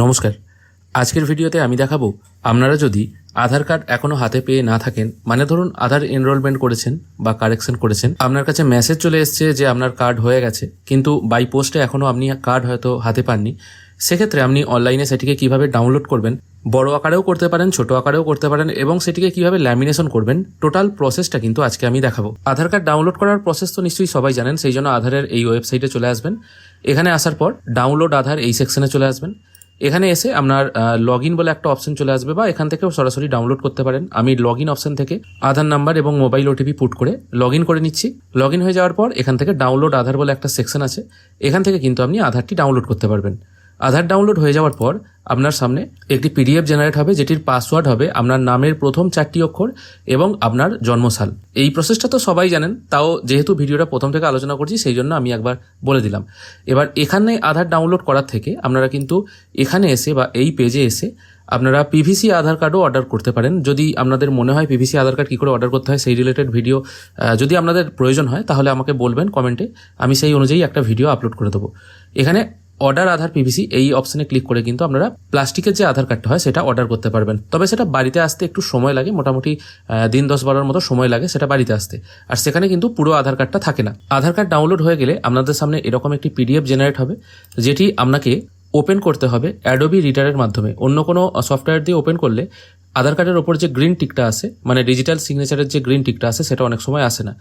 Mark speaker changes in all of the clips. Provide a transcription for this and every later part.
Speaker 1: নমস্কার। আজকের ভিডিওতে আমি দেখাবো আপনারা যদি আধার কার্ড এখনো হাতে পেয়ে না থাকেন, মানে ধরুন আধার এনরোলমেন্ট করেছেন বা কারেকশন করেছেন, আপনার কাছে মেসেজ চলে এসছে যে আপনার কার্ড হয়ে গেছে, কিন্তু বাই পোস্টে এখনো আপনি কার্ড হয়তো হাতে পাননি। সেক্ষেত্রে আপনি অনলাইনে সেটিকে কিভাবে ডাউনলোড করবেন, বড় আকারেও করতে পারেন, ছোট আকারেও করতে পারেন, এবং সেটিকে কিভাবে ল্যামিনেশন করবেন, টোটাল প্রসেসটা কিন্তু আজকে আমি দেখাবো। আধার কার্ড ডাউনলোড করার প্রসেস তো নিশ্চয়ই সবাই জানেন, সেই জন্য আধারের এই ওয়েবসাইটে চলে আসবেন। এখানে আসার পর ডাউনলোড আধার এই সেকশনে চলে আসবেন। এখানে এসে আপনার লগ ইন বলে একটা অপশন চলে আসবে, বা এখান থেকেও সরাসরি ডাউনলোড করতে পারেন। আমি লগ ইন অপশন থেকে আধার নাম্বার এবং মোবাইল ওটিপি পুট করে লগ ইন করে নিচ্ছি। লগ ইন হয়ে যাওয়ার পর এখান থেকে ডাউনলোড আধার বলে একটা সেকশন আছে, এখান থেকে কিন্তু আপনি আধারটি ডাউনলোড করতে পারবেন। আধার ডাউনলোড হয়ে যাওয়ার পর আপনার সামনে একটি পিডিএফ জেনারেট হবে, যেটির পাসওয়ার্ড হবে আপনার নামের প্রথম 4টি অক্ষর এবং আপনার জন্মসাল। এই প্রসেসটা তো সবাই জানেন, তাও যেহেতু ভিডিওটা প্রথম থেকে আলোচনা করছি সেই জন্য আমি একবার বলে দিলাম। এবার এখানে আধার ডাউনলোড করার থেকে আপনারা কিন্তু এখানে এসে বা এই পেজে এসে আপনারা পিভিসি আধার কার্ডও অর্ডার করতে পারেন। যদি আপনাদের মনে হয় পিভিসি আধার কার্ড কী করে অর্ডার করতে হয় সেই রিলেটেড ভিডিও যদি আপনাদের প্রয়োজন হয়, তাহলে আমাকে বলবেন কমেন্টে, আমি সেই অনুযায়ী একটা ভিডিও আপলোড করে দেবো। এখানে অর্ডার আধার পিভিসি এই অপশনে ক্লিক করে কিন্তু আপনারা প্লাস্টিকের যে আধার কার্ডটা হয় সেটা অর্ডার করতে পারবেন। তবে সেটা বাড়িতে আসতে একটু সময় লাগে, মোটামুটি দিন 10-12 মতো সময় লাগে সেটা বাড়িতে আসতে। আর সেখানে কিন্তু পুরো আধার কার্ডটা থাকে না। আধার কার্ড ডাউনলোড হয়ে গেলে আপনাদের সামনে এরকম একটি পিডিএফ জেনারেট হবে, যেটি আপনাকে ওপেন করতে হবে অ্যাডোবি রিডারের মাধ্যমে। অন্য কোনো সফটওয়্যার দিয়ে ওপেন করলে আধার কার্ডের ওপর যে গ্রিন টিকটা আছে, মানে ডিজিটাল সিগনেচারের যে গ্রিন টিকটা আছে, সেটা অনেক সময় আসে না।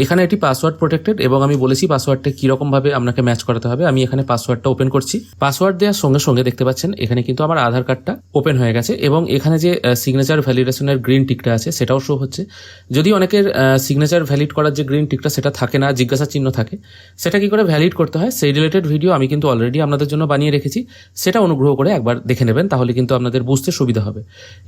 Speaker 1: এখানে এটি পাসওয়ার্ড প্রোটেক্টেড, এবং আমি বলেছি পাসওয়ার্ডটা কীরকমভাবে আপনাকে ম্যাচ করাতে হবে। আমি এখানে পাসওয়ার্ডটা ওপেন করছি। পাসওয়ার্ড দেওয়ার সঙ্গে সঙ্গে দেখতে পাচ্ছেন এখানে কিন্তু আমার আধার কার্ডটা ওপেন হয়ে গেছে, এবং এখানে যে সিগনেচার ভ্যালিডেশনের গ্রিন টিকটা আছে সেটাও শো হচ্ছে। যদি অনেকের সিগনেচার ভ্যালিড করার যে গ্রিন টিকটা সেটা থাকে না, জিজ্ঞাসা চিহ্ন থাকে, সেটা কি করে ভ্যালিড করতে হয় সেই রিলেটেড ভিডিও আমি কিন্তু অলরেডি আপনাদের জন্য বানিয়ে রেখেছি। সেটা অনুগ্রহ করে একবার দেখে নেবেন, তাহলে কিন্তু আপনাদের বুঝতে সুবিধা হবে।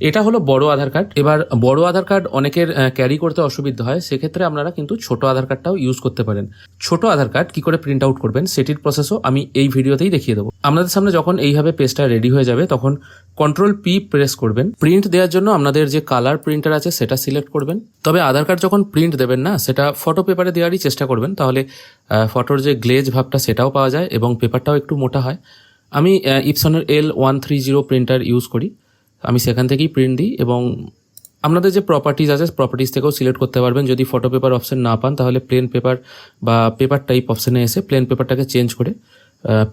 Speaker 1: এটা হলো বড় আধার কার্ড। এবার বড় আধার কার্ড অনেকের ক্যারি করতে অসুবিধা হয়, সেক্ষেত্রে আপনারা কিন্তু ছোট আধার কার্ডটাও ইউজ করতে পারেন। ছোট আধার কার্ড কি করে প্রিন্ট আউট করবেন সেটির প্রসেসও আমি এই ভিডিওতেই দেখিয়ে দেবো। আপনাদের সামনে যখন এইভাবে পেজটা রেডি হয়ে যাবে তখন Ctrl+P প্রেস করবেন। প্রিন্ট দেওয়ার জন্য আপনাদের যে কালার প্রিন্টার আছে সেটা সিলেক্ট করবেন। তবে আধার কার্ড যখন প্রিন্ট দেবেন না, সেটা ফটো পেপারে দেওয়ারই চেষ্টা করবেন, তাহলে ফটোর যে গ্লেজ ভাবটা সেটাও পাওয়া যায় এবং পেপারটাও একটু মোটা হয়। আমি ইপসনের L130 প্রিন্টার ইউজ করি, আমি সেখান থেকেই প্রিন্ট দিই। এবং আপনাদের যে প্রপার্টিজ আছে প্রপার্টিজ থেকেও সিলেক্ট করতে পারবেন। যদি ফটো পেপার অপশন না পান, তাহলে প্লেন পেপার বা পেপার টাইপ অপশনে এসে প্লেন পেপারটাকে চেঞ্জ করে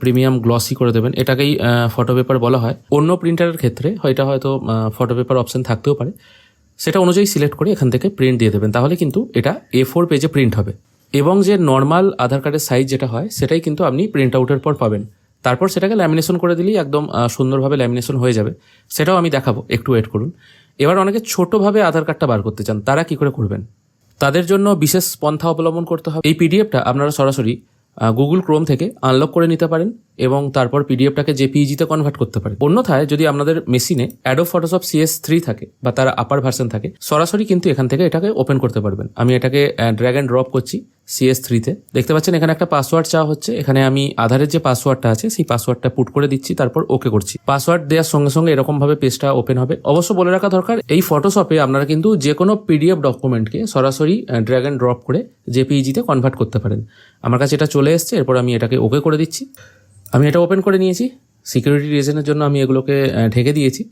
Speaker 1: প্রিমিয়াম গ্লসি করে দেবেন। এটাকেই ফটো পেপার বলা হয়। অন্য প্রিন্টারের ক্ষেত্রে হয়তো ফটো পেপার অপশন থাকতেও পারে, সেটা অনুযায়ী সিলেক্ট করে এখান থেকে প্রিন্ট দিয়ে দেবেন, তাহলে কিন্তু এটা A4 পেজে প্রিন্ট হবে। এবং যে নর্মাল আধার কার্ডের সাইজ যেটা হয় সেটাই কিন্তু আপনি প্রিন্ট আউটের পর পাবেন। তারপর সেটাকে ল্যামিনেশন করে দিলেই একদম সুন্দরভাবে ল্যামিনেশন হয়ে যাবে। সেটাও আমি দেখাবো, একটু ওয়েট করুন। এবার অনেকে ছোটোভাবে আধার কার্ডটা বার করতে চান, তারা কি করে করবেন? তাদের জন্য বিশেষ পন্থা অবলম্বন করতে হবে। এই পিডিএফটা আপনারা সরাসরি গুগল ক্রোম থেকে আনলক করে নিতে পারেন এবং তারপর পিডিএফটাকে জেপিইজিতে কনভার্ট করতে পারেন। অন্যথায় যদি আপনাদের মেশিনে অ্যাডোব ফটোশপ CS3 থাকে বা তার আপার ভার্সন থাকে, সরাসরি কিন্তু এখান থেকে এটাকে ওপেন করতে পারবেন। আমি এটাকে ড্র্যাগ অ্যান্ড ড্রপ করছি CS3-তে। দেখতে পাচ্ছেন এখানে একটা পাসওয়ার্ড চাওয়া হচ্ছে। এখানে আমি আধারের যে পাসওয়ার্ডটা আছে সেই পাসওয়ার্ডটা পুট করে দিচ্ছি, তারপর ওকে করছি। পাসওয়ার্ড দেওয়ার সঙ্গে সঙ্গে এরকম ভাবে পেজটা ওপেন হবে। অবশ্য বলে রাখা দরকার, এই ফটোশপে আপনারা কিন্তু যে কোনো পিডিএফ ডকুমেন্টকে সরাসরি ড্র্যাগ অ্যান্ড ড্রপ করে জেপিইজিতে কনভার্ট করতে পারেন। আমার কাছে এটা চলে এসছে, এরপর আমি এটাকে ওকে করে দিচ্ছি। আমি এটা ওপেন করে নিয়েছি। সিকিউরিটি রিজনের জন্য আমি এগুলোকে ঢেকে দিয়েছি।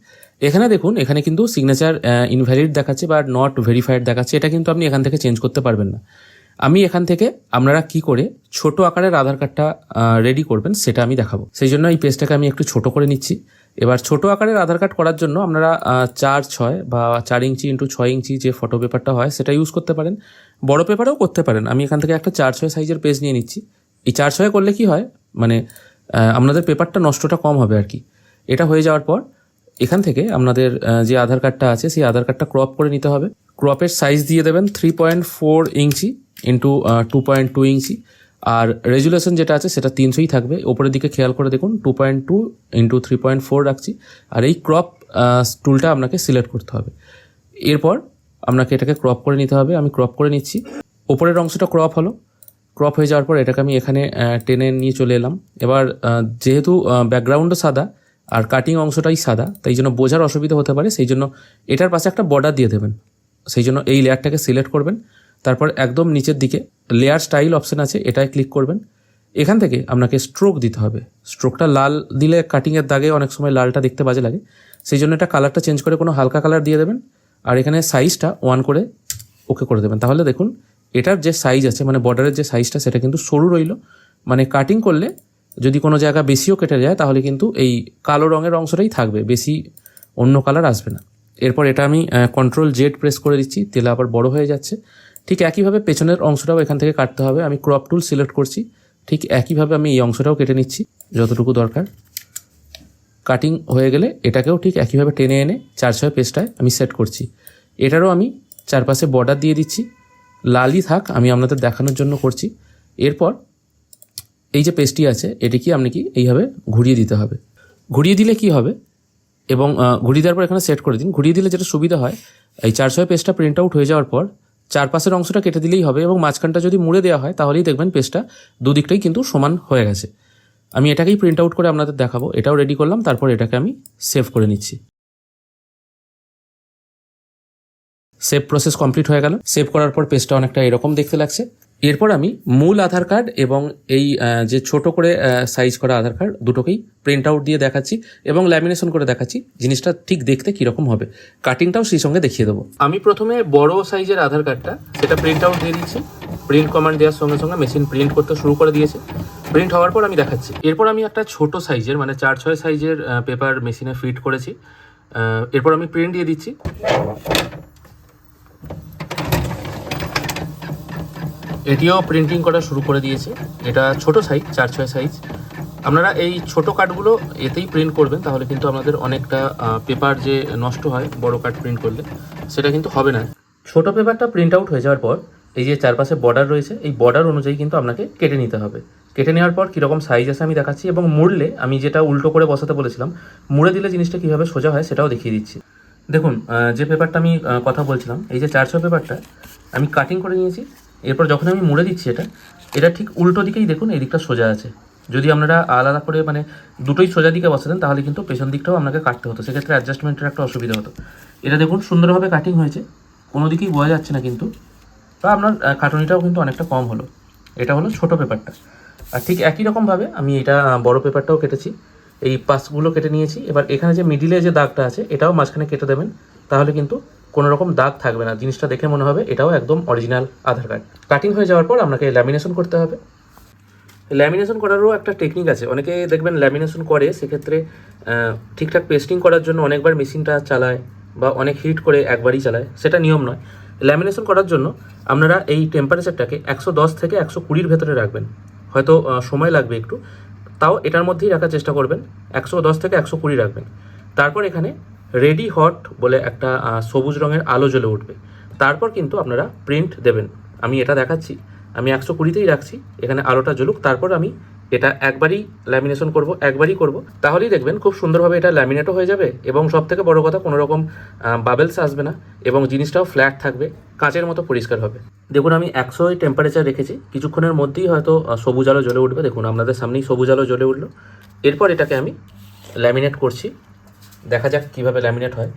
Speaker 1: এখানে দেখুন, এখানে কিন্তু সিগনেচার ইনভ্যালিড দেখাচ্ছে বা নট ভেরিফাইড দেখাচ্ছে। এটা কিন্তু আপনি এখান থেকে চেঞ্জ করতে পারবেন না। আমি এখান থেকে আপনারা কি করে ছোট আকারের আধার কার্ডটা রেডি করবেন সেটা আমি দেখাবো। সেই জন্য এই পেজটাকে আমি একটু ছোট করে নিচ্ছি। এবার ছোট আকারের আধার কার্ড করার জন্য আপনারা 4:6 বা 4 ইঞ্চি ইন্টু 6 ইঞ্চি যে ফটো পেপারটা হয় সেটা ইউজ করতে পারেন। বড় পেপারেও করতে পারেন। আমি এখান থেকে একটা 4:6 সাইজের পেজ নিয়ে নিচ্ছি। এই 4:6 করলে কি হয়, মানে আপনাদের পেপারটা নষ্টটা কম হবে আর কি। এটা হয়ে যাওয়ার পর এখান থেকে আপনাদের যে আধার কার্ডটা আছে সেই আধার কার্ডটা ক্রপ করে নিতে হবে। ক্রপের সাইজ দিয়ে দেবেন 3.4 ইঞ্চি ইন্টু 2.2 ইঞ্চি। আর রেজুলেশন যেটা আছে সেটা 300ই থাকবে। ওপরের দিকে খেয়াল করে দেখুন, 2.2 ইন্টু 3.4 রাখছি। আর এই ক্রপ টুলটা আপনাকে সিলেক্ট করতে হবে। এরপর আপনাকে এটাকে ক্রপ করে নিতে হবে। আমি ক্রপ করে নিচ্ছি। ওপরের অংশটা ক্রপ হলো। ক্রপ হয়ে যাওয়ার পর এটাকে আমি এখানে টেনে নিয়ে চলে এলাম। এবার যেহেতু ব্যাকগ্রাউন্ডও সাদা আর কাটিং অংশটাই সাদা, তাই জন্য বোঝার অসুবিধা হতে পারে, সেই জন্য এটার পাশে একটা বর্ডার দিয়ে দেবেন। সেই জন্য এই লেয়ারটাকে সিলেক্ট করবেন। তারপর একদম নিচের দিকে লেয়ার স্টাইল অপশন আছে, এটায় ক্লিক করবেন। এখান থেকে আপনাকে স্ট্রোক দিতে হবে। স্ট্রোকটা লাল দিলে কাটিংয়ের দাগে অনেক সময় লালটা দেখতে বাজে লাগে, সেই জন্য এটা কালারটা চেঞ্জ করে কোনো হালকা কালার দিয়ে দেবেন। আর এখানে সাইজটা 1 করে ওকে করে দেবেন। তাহলে দেখুন এটার যে সাইজ আছে মানে বর্ডারের যে সাইজটা সেটা কিন্তু সরু রইল। মানে কাটিং করলে যদি কোনো জায়গা বেশিও কেটে যায় তাহলে কিন্তু এই কালো রঙের অংশটাই থাকবে, বেশি অন্য কালার আসবে না। এরপর এটা আমি Ctrl Z প্রেস করে দিচ্ছি, তেলে আবার বড় হয়ে যাচ্ছে। ঠিক একইভাবে পেছনের অংশটাও এখান থেকে কাটতে হবে। আমি ক্রপ টুল সিলেক্ট করছি, ঠিক একইভাবে আমি এই অংশটাও কেটে নিচ্ছি যতটুকু দরকার। কাটিং হয়ে গেলে এটাকেও ঠিক একইভাবে টেনে এনে 4/6 পেজটায় আমি সেট করছি। এটারও আমি চারপাশে বর্ডার দিয়ে দিচ্ছি, লালই থাক, আমি আপনাদের দেখানোর জন্য করছি। এরপর এই যে পেজটি আছে এটি আপনি এইভাবে ঘুরিয়ে দিতে হবে। ঘুরিয়ে দিলে কি হবে, এবং ঘুরিয়ে দেওয়ার পর এখানে সেট করে দিন। ঘুরিয়ে দিলে যেটা সুবিধা হয়, এই 4/6 পেজটা প্রিন্ট আউট হয়ে যাওয়ার পর চারপাশের অংশটা কেটে দিলেই হবে, এবং মাঝখানটা যদি মুড়ে দেওয়া হয় তাহলেই দেখবেন পেজটা দুদিকটাই কিন্তু সমান হয়ে গেছে। আমি এটাকেই প্রিন্ট আউট করে আপনাদের দেখাবো। এটাও রেডি করলাম, তারপর এটাকে আমি সেভ করে নিচ্ছি। সেভ প্রসেস কমপ্লিট হয়ে গেল। সেভ করার পর পেজটা অনেকটা এরকম দেখতে লাগছে। এরপর আমি মূল আধার কার্ড এবং এই যে ছোট করে সাইজ করা আধার কার্ড দুটোকেই প্রিন্ট আউট দিয়ে দেখাচ্ছি এবং ল্যামিনেশন করে দেখাচ্ছি জিনিসটা ঠিক দেখতে কীরকম হবে। কাটিংটাও সেই সঙ্গে দেখিয়ে দেবো। আমি প্রথমে বড় সাইজের আধার কার্ডটা সেটা প্রিন্ট আউট দিয়ে দিচ্ছি। প্রিন্ট কমান্ড দেওয়ার সঙ্গে সঙ্গে মেশিন প্রিন্ট করতে শুরু করে দিয়েছে। প্রিন্ট হওয়ার পর আমি দেখাচ্ছি। এরপর আমি একটা ছোট সাইজের মানে 4/6 সাইজের পেপার মেশিনে ফিট করেছি। এরপর আমি প্রিন্ট দিয়ে দিচ্ছি। এটিও প্রিন্টিং করা শুরু করে দিয়েছে। এটা ছোট সাইজ, 4/6 সাইজ। আপনারা এই ছোট কার্ডগুলো এতেই প্রিন্ট করবেন, তাহলে কিন্তু আপনাদের অনেকটা পেপার যে নষ্ট হয় বড় কার্ড প্রিন্ট করলে সেটা কিন্তু হবে না। ছোট পেপারটা প্রিন্ট আউট হয়ে যাওয়ার পর এই যে চারপাশে বর্ডার রয়েছে, এই বর্ডার অনুযায়ী কিন্তু আপনাকে কেটে নিতে হবে। কেটে নেওয়ার পর কীরকম সাইজ আছে আমি দেখাচ্ছি, এবং মুড়লে আমি যেটা উল্টো করে বসাতে বলেছিলাম, মুড়ে দিলে জিনিসটা কীভাবে সোজা হয় সেটাও দেখিয়ে দিচ্ছি। দেখুন যে পেপারটা আমি কথা বলছিলাম, এই যে 4/6 পেপারটা আমি কাটিং করে নিয়েছি। এরপর যখন আমি মুড়ে দিচ্ছি এটা ঠিক উল্টো দিকেই দেখুন এই দিকটা সোজা আছে। যদি আপনারা আলাদা করে মানে দুটোই সোজা দিকে বসাতেন তাহলে কিন্তু পেছন দিকটাও আপনাকে কাটতে হতো, সেক্ষেত্রে অ্যাডজাস্টমেন্টের একটা অসুবিধা হতো। এটা দেখুন সুন্দরভাবে কাটিং হয়েছে, কোনো দিকেই বোঝা যাচ্ছে না কিন্তু, বা আপনার খাটুনিটাও কিন্তু অনেকটা কম হলো। এটা হলো ছোট পেপারটা। আর ঠিক একই রকমভাবে আমি এটা বড় পেপারটাও কেটেছি, এই পাশগুলো কেটে নিয়েছি। এবার এখানে যে মিডিলে যে দাগটা আছে এটাও মাঝখানে কেটে দেবেন, তাহলে কিন্তু কোনো রকম দাগ থাকবে না, জিনিসটা দেখে মনে হবে এটাও একদম অরিজিনাল আধার কার্ড। কাটিং হয়ে যাওয়ার পর আপনাকে ল্যামিনেশন করতে হবে। ল্যামিনেশন করারও একটা টেকনিক আছে। অনেকে দেখবেন ল্যামিনেশন করে, সেক্ষেত্রে ঠিকঠাক পেস্টিং করার জন্য অনেকবার মেশিনটা চালায় বা অনেক হিট করে একবারই চালায়, সেটা নিয়ম নয়। ল্যামিনেশন করার জন্য আপনারা এই টেম্পারেচারটাকে 110 থেকে 120-র ভেতরে রাখবেন। হয়তো সময় লাগবে একটু, তাও এটার মধ্যেই রাখার চেষ্টা করবেন। 110 থেকে 120 রাখবেন। তারপর এখানে রেডি হট বলে একটা সবুজ রঙের আলো জ্বলে উঠবে। তারপর কিন্তু আপনারা প্রিন্ট দেবেন। আমি এটা দেখাচ্ছি, আমি 120তেই রাখছি, এখানে আলোটা জ্বলুক। তারপর আমি এটা একবারই ল্যামিনেশন করব, একবারই করব, তাহলেই দেখবেন খুব সুন্দরভাবে এটা ল্যামিনেটও হয়ে যাবে, এবং সবথেকে বড় কথা কোনো রকম বাবেলস আসবে না, এবং জিনিসটাও ফ্ল্যাট থাকবে, কাঁচের মতো পরিষ্কার হবে। দেখুন আমি 100 টেম্পারেচার রেখেছি, কিছুক্ষণের মধ্যেই হয়তো সবুজ আলো জ্বলে উঠবে। দেখুন আপনাদের সামনেই সবুজ আলো জ্বলে উঠলো। এরপর এটাকে আমি ল্যামিনেট করছি, দেখা যাক কীভাবে ল্যামিনেট হয়।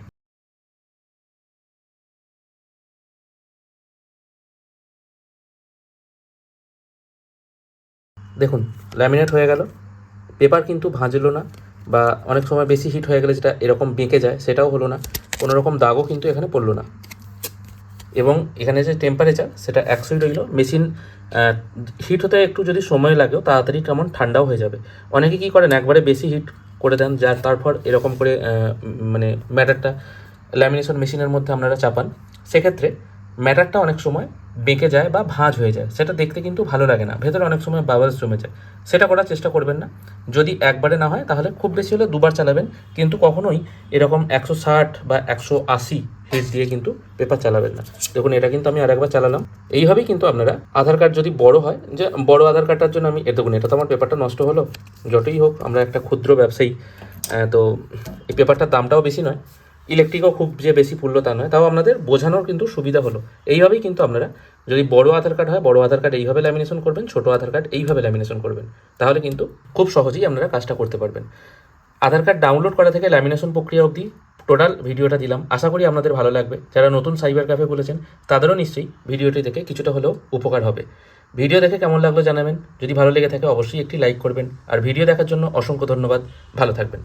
Speaker 1: দেখুন ল্যামিনেট হয়ে গেল, পেপার কিন্তু ভাঁজলো না, বা অনেক সময় বেশি হিট হয়ে গেলে যেটা এরকম বেঁকে যায় সেটাও হলো না, কোনো রকম দাগও কিন্তু এখানে পড়লো না, এবং এখানে যে টেম্পারেচার সেটা 100ই রইল। মেশিন হিট হতে একটু যদি সময় লাগেও তাড়াতাড়ি কেমন ঠান্ডাও হয়ে যাবে। অনেকে কী করেন একবারে বেশি হিট করে দেন, যার তারপর এরকম করে মানে ম্যাটারটা ল্যামিনেশন মেশিনের মধ্যে আপনারা চাপান, সেক্ষেত্রে ম্যাটারটা অনেক সময় বেঁকে যায় বা ভাঁজ হয়ে যায়, সেটা দেখতে কিন্তু ভালো লাগে না, ভেতরে অনেক সময় বাবলস জমে যায়। সেটা করার চেষ্টা করবেন না। যদি একবারে না হয় তাহলে খুব বেশি হলে 2বার চালাবেন, কিন্তু কখনোই এরকম 160 বা 180 হিট দিয়ে কিন্তু পেপার চালাবেন না। দেখুন এটা কিন্তু আমি আরেকবার চালালাম। এইভাবেই কিন্তু আপনারা আধার কার্ড যদি বড় হয়, যে বড় আধার কার্ডটার জন্য আমি দেখুন এটা তো আমার পেপারটা নষ্ট হলো, যতই হোক আমরা একটা ক্ষুদ্র ব্যবসায়ী, তো এই পেপারটার দামটাও বেশি নয়, ইলেকট্রিকও খুব যে বেশি পড়লো তা নয়, তাও আপনাদের বোঝানোর কিন্তু সুবিধা হলো। এইভাবেই কিন্তু আপনারা যদি বড় আধার কার্ড হয়, বড় আধার কার্ড এইভাবে ল্যামিনেশন করবেন, ছোট আধার কার্ড এইভাবে ল্যামিনেশন করবেন, তাহলে কিন্তু খুব সহজেই আপনারা কাজটা করতে পারবেন। আধার কার্ড ডাউনলোড করা থেকে ল্যামিনেশন প্রক্রিয়া অবধি টোটাল ভিডিওটা দিলাম, আশা করি আপনাদের ভালো লাগবে। যারা নতুন সাইবার ক্যাফে বলেছেন তাদেরও নিশ্চয়ই ভিডিওটি দেখে কিছুটা হলেও উপকার হবে। ভিডিও দেখে কেমন লাগলো জানাবেন। যদি ভালো লেগে থাকে অবশ্যই একটি লাইক করবেন। আর ভিডিও দেখার জন্য অসংখ্য ধন্যবাদ। ভালো থাকবেন।